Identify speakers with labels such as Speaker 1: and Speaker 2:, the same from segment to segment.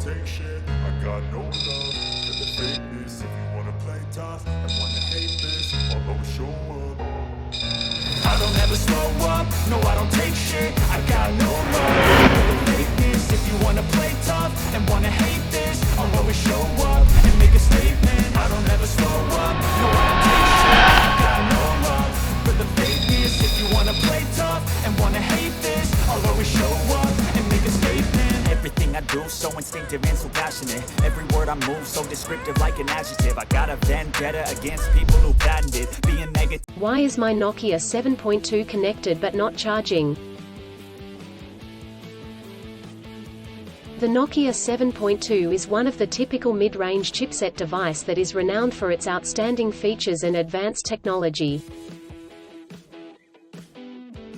Speaker 1: take shit. I got no love for the fakeness. If you wanna play tough and wanna hate this, I'll always show up. I don't ever slow up, no I don't take shit. I got no love for the fakeness. If you wanna play tough and wanna hate this, I'll always show up and make a statement. I don't ever slow up, no I don't take shit. I got no love for the fakeness. If you wanna play tough and wanna hate this, I'll always show up and make a statement. Everything I do so instinctive and so passionate. Every word I move so descriptive like an adjective. I got a vendetta against people who patented being negative.
Speaker 2: Why is my Nokia 7.2 connected but not charging? The Nokia 7.2 is one of the typical mid-range chipset device that is renowned for its outstanding features and advanced technology.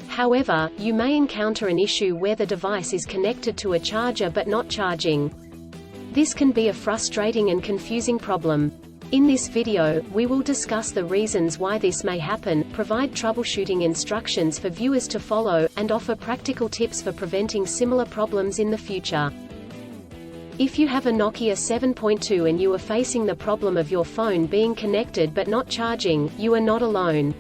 Speaker 2: However, you may encounter an issue where the device is connected to a charger but not charging. This can be a frustrating and confusing problem. In this video, we will discuss the reasons why this may happen, provide troubleshooting instructions for viewers to follow, and offer practical tips for preventing similar problems in the future. If you have a Nokia 7.2 and you are facing the problem of your phone being connected but not charging, you are not alone.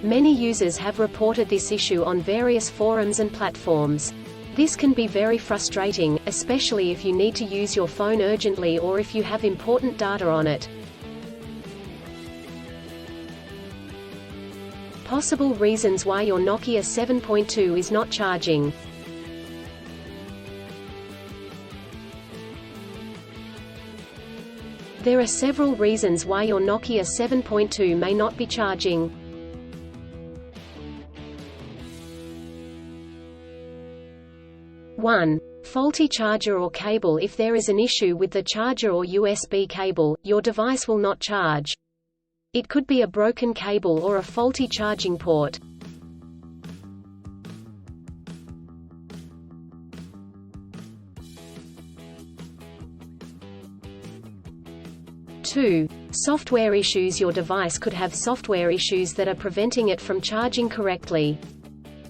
Speaker 2: Many users have reported this issue on various forums and platforms. This can be very frustrating, especially if you need to use your phone urgently or if you have important data on it. Possible reasons why your Nokia 7.2 is not charging. There are several reasons why your Nokia 7.2 may not be charging. 1. Faulty charger or cable. If there is an issue with the charger or USB cable, your device will not charge. It could be a broken cable or a faulty charging port. 2. Software issues. Your device could have software issues that are preventing it from charging correctly.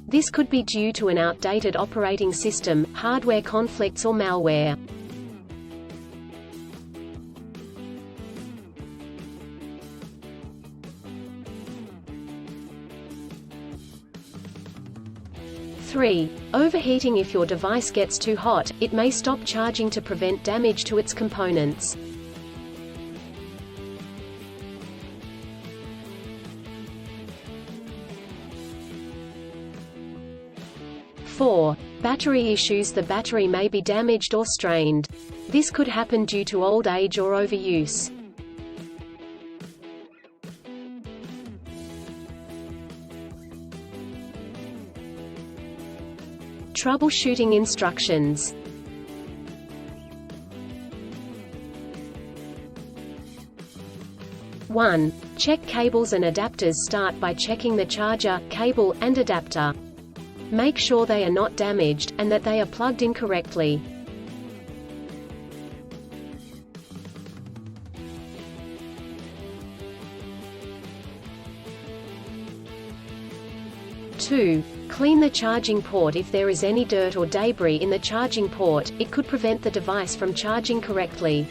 Speaker 2: This could be due to an outdated operating system, hardware conflicts or malware. (3) Overheating. If your device gets too hot, it may stop charging to prevent damage to its components. (4) Battery issues. The battery may be damaged or strained. This could happen due to old age or overuse. Troubleshooting instructions. (1) Check cables and adapters. Start by checking the charger, cable, and adapter. Make sure they are not damaged, and that they are plugged in correctly. (2) Clean the charging port. If there is any dirt or debris in the charging port, it could prevent the device from charging correctly.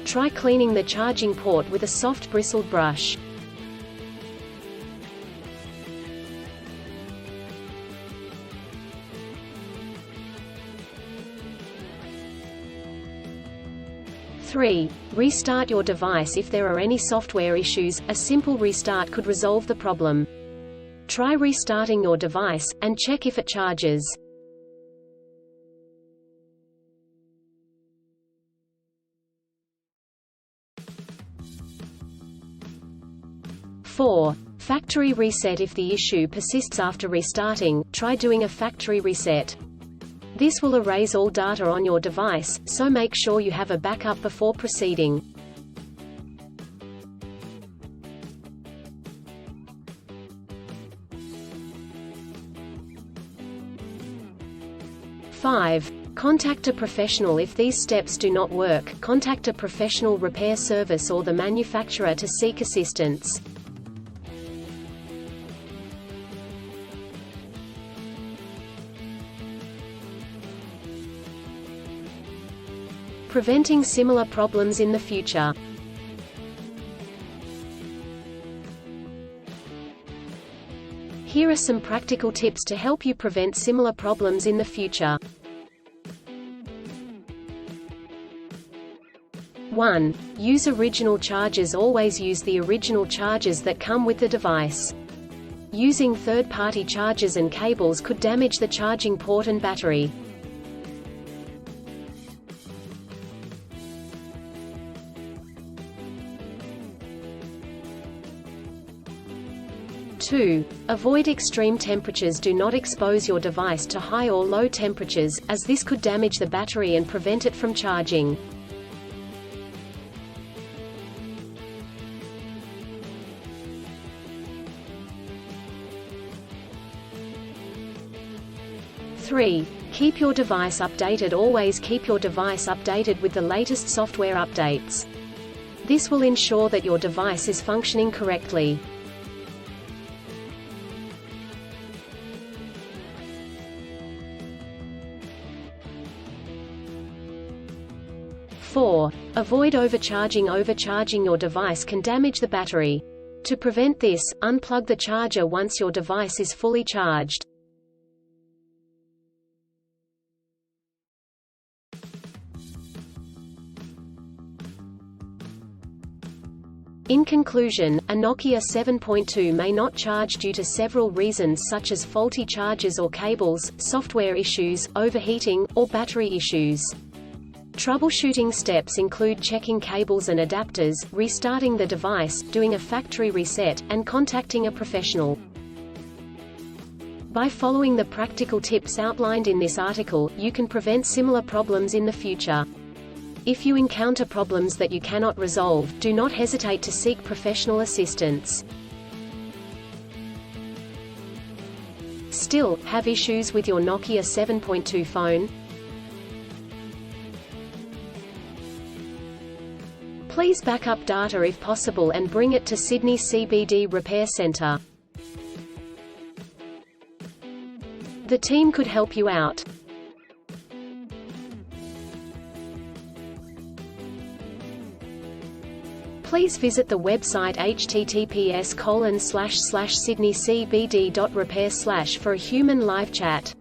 Speaker 2: Try cleaning the charging port with a soft bristled brush. (3) Restart your device. If there are any software issues, a simple restart could resolve the problem. Try restarting your device, and check if it charges. (4) Factory reset. If the issue persists after restarting, try doing a factory reset. This will erase all data on your device, so make sure you have a backup before proceeding. (5) Contact a professional. If these steps do not work, contact a professional repair service or the manufacturer to seek assistance. preventing similar problems in the future. Here are some practical tips to help you prevent similar problems in the future. 1. Use original chargers. Always use the original chargers that come with the device. Using third-party chargers and cables could damage the charging port and battery. 2. Avoid extreme temperatures. Do not expose your device to high or low temperatures, as this could damage the battery and prevent it from charging. 3. Keep your device updated. Always keep your device updated with the latest software updates. This will ensure that your device is functioning correctly. 4. Avoid overcharging. Overcharging your device can damage the battery. To prevent this, unplug the charger once your device is fully charged. In conclusion, a Nokia 7.2 may not charge due to several reasons such as faulty chargers or cables, software issues, overheating, or battery issues. Troubleshooting steps include checking cables and adapters, restarting the device, doing a factory reset, and contacting a professional. By following the practical tips outlined in this article, you can prevent similar problems in the future. If you encounter problems that you cannot resolve, do not hesitate to seek professional assistance. Still, have issues with your Nokia 7.2 phone? Please back up data if possible and bring it to Sydney CBD Repair Centre. The team could help you out. Please visit the website https://sydneycbd.repair/ for a human live chat.